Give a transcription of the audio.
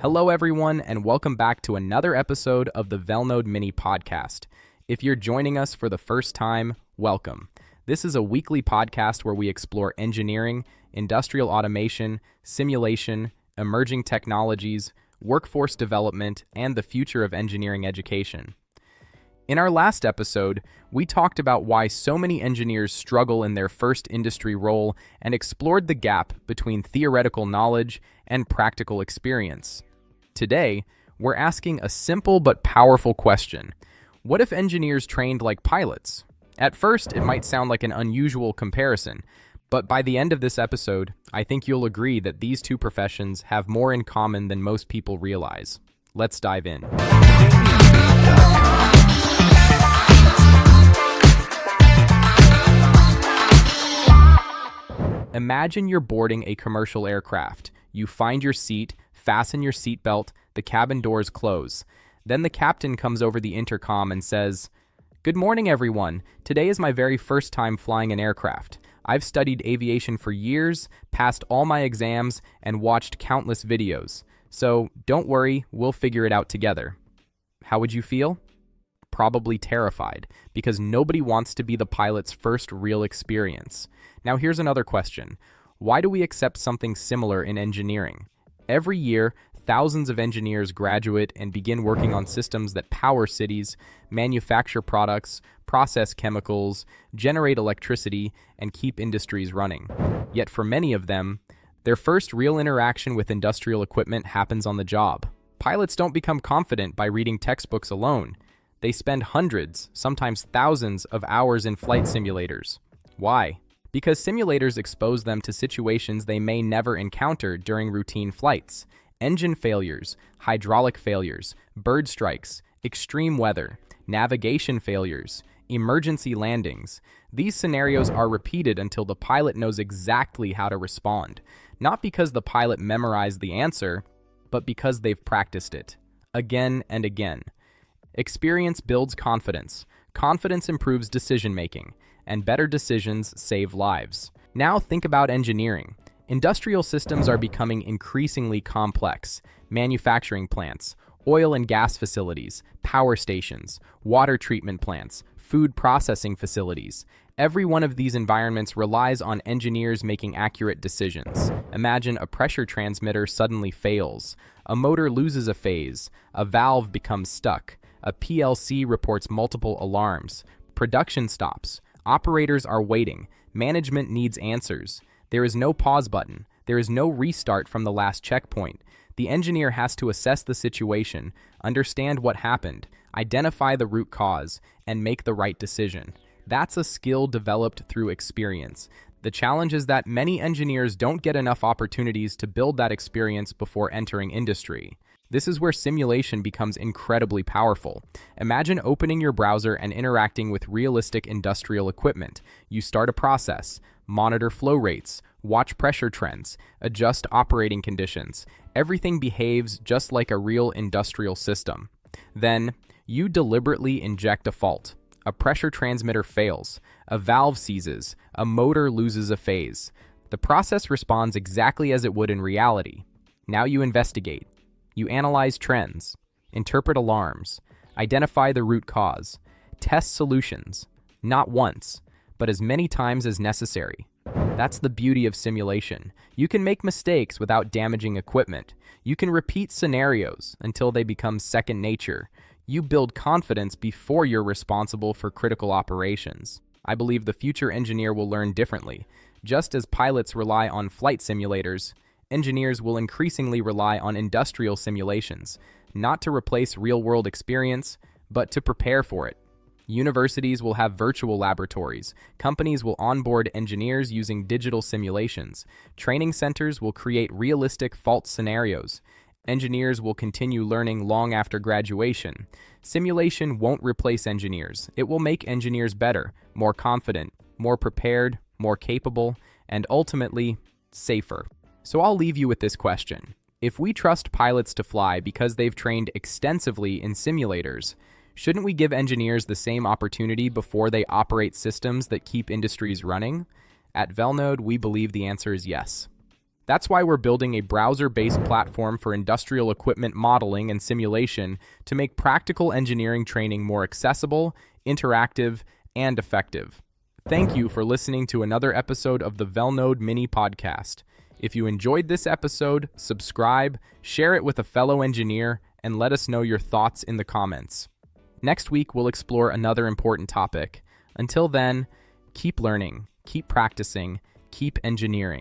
Hello, everyone, and welcome back to another episode of the Velnode Mini Podcast. If you're joining us for the first time, welcome. This is a weekly podcast where we explore engineering, industrial automation, simulation, emerging technologies, workforce development, and the future of engineering education. In our last episode, we talked about why so many engineers struggle in their first industry role and explored the gap between theoretical knowledge and practical experience. Today, we're asking a simple but powerful question. What if engineers trained like pilots? At first, it might sound like an unusual comparison, but by the end of this episode, I think you'll agree that these two professions have more in common than most people realize. Let's dive in. Imagine you're boarding a commercial aircraft. You find your seat, fasten your seatbelt, the cabin doors close. Then the captain comes over the intercom and says, "Good morning, everyone. Today is my very first time flying an aircraft. I've studied aviation for years, passed all my exams, and watched countless videos. So don't worry, we'll figure it out together." How would you feel? Probably terrified, because nobody wants to be the pilot's first real experience. Now here's another question. Why do we accept something similar in engineering? Every year, thousands of engineers graduate and begin working on systems that power cities, manufacture products, process chemicals, generate electricity, and keep industries running. Yet for many of them, their first real interaction with industrial equipment happens on the job. Pilots don't become confident by reading textbooks alone. They spend hundreds, sometimes thousands, of hours in flight simulators. Why? Because simulators expose them to situations they may never encounter during routine flights. Engine failures, hydraulic failures, bird strikes, extreme weather, navigation failures, emergency landings. These scenarios are repeated until the pilot knows exactly how to respond, not because the pilot memorized the answer, but because they've practiced it, again and again. Experience builds confidence. Confidence improves decision-making, and better decisions save lives. Now think about engineering. Industrial systems are becoming increasingly complex. Manufacturing plants, oil and gas facilities, power stations, water treatment plants, food processing facilities. Every one of these environments relies on engineers making accurate decisions. Imagine a pressure transmitter suddenly fails, a motor loses a phase, a valve becomes stuck, a PLC reports multiple alarms, production stops, operators are waiting, management needs answers. There is no pause button. There is no restart from the last checkpoint. The engineer has to assess the situation, understand what happened, identify the root cause, and make the right decision. That's a skill developed through experience. The challenge is that many engineers don't get enough opportunities to build that experience before entering industry. This is where simulation becomes incredibly powerful. Imagine opening your browser and interacting with realistic industrial equipment. You start a process, monitor flow rates, watch pressure trends, adjust operating conditions. Everything behaves just like a real industrial system. Then, you deliberately inject a fault. A pressure transmitter fails, a valve seizes, a motor loses a phase. The process responds exactly as it would in reality. Now you investigate. You analyze trends, interpret alarms, identify the root cause, test solutions, not once, but as many times as necessary. That's the beauty of simulation. You can make mistakes without damaging equipment. You can repeat scenarios until they become second nature. You build confidence before you're responsible for critical operations. I believe the future engineer will learn differently. Just as pilots rely on flight simulators, engineers will increasingly rely on industrial simulations, not to replace real-world experience, but to prepare for it. Universities will have virtual laboratories. Companies will onboard engineers using digital simulations. Training centers will create realistic fault scenarios. Engineers will continue learning long after graduation. Simulation won't replace engineers. It will make engineers better, more confident, more prepared, more capable, and ultimately, safer. So I'll leave you with this question. If we trust pilots to fly because they've trained extensively in simulators, shouldn't we give engineers the same opportunity before they operate systems that keep industries running? At Velnode, we believe the answer is yes. That's why we're building a browser-based platform for industrial equipment modeling and simulation to make practical engineering training more accessible, interactive, and effective. Thank you for listening to another episode of the Velnode Mini Podcast. If you enjoyed this episode, subscribe, share it with a fellow engineer, and let us know your thoughts in the comments. Next week, we'll explore another important topic. Until then, keep learning, keep practicing, keep engineering.